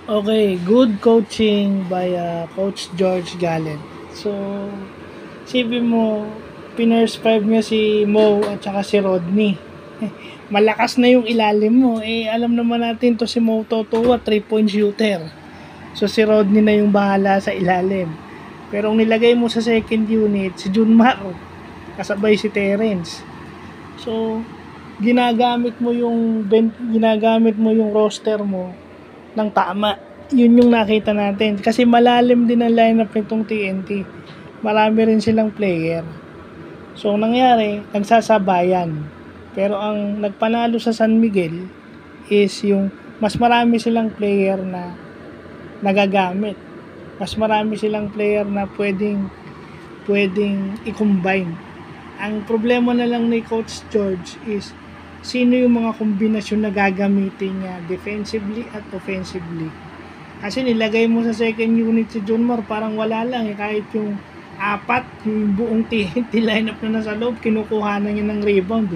Okay, good coaching by Coach George Gallen. So, sabi mo, piners 5 niya si Mo at saka si Rodney. Malakas na yung ilalim mo. Alam naman natin to si Mo Totowa, 3-point shooter. So, si Rodney na yung bahala sa ilalim. Pero ang nilagay mo sa second unit, si Junmar, kasabay si Terence. So, ginagamit mo yung roster mo ng tama. Yun yung nakita natin. Kasi malalim din ang lineup nitong TNT. Marami rin silang player. So, nangyari, nagsasabayan. Pero ang nagpanalo sa San Miguel is yung mas marami silang player na nagagamit. Mas marami silang player na pwedeng i-combine. Ang problema na lang ni Coach George is sino yung mga kombinasyon na gagamitin niya defensively at offensively. Kasi nilagay mo sa second unit si Junmar, parang wala lang kahit yung yung buong TNT lineup na nasa loob, kinukuha na niya ng rebound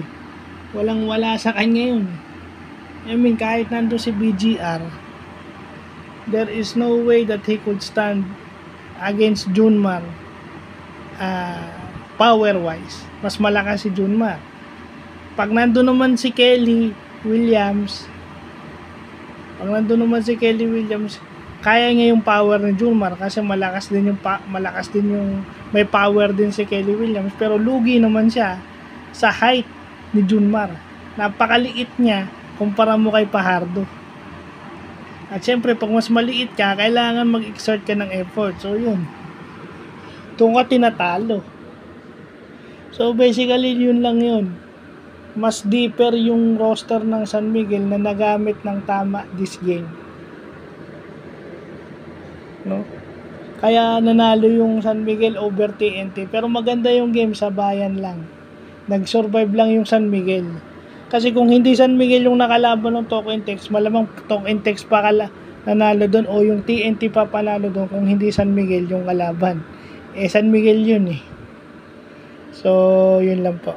Walang wala sa kanya yun. I mean, kahit nando si BGR, there is no way that he could stand against Junmar power wise. Mas malakas si Junmar. Pag nando naman si Kelly Williams, kaya niya yung power ni Junmar kasi malakas din yung may power din si Kelly Williams, pero lugi naman siya sa height ni Junmar. Napakaliit niya kumpara mo kay Fajardo. At syempre pag mas maliit ka, kailangan mag-exert ka ng effort. So yun, doon ka tinatalo. So basically yun lang yun. Mas deeper yung roster ng San Miguel na nagamit ng tama this game. No? Kaya nanalo yung San Miguel over TNT. Pero maganda yung game, sa bayan lang. Nag-survive lang yung San Miguel. Kasi kung hindi San Miguel yung nakalaban ng Talk and Text, malamang Talk and Text pa nanalo doon o yung TNT pa panalo doon kung hindi San Miguel yung kalaban. San Miguel yun So, yun lang po.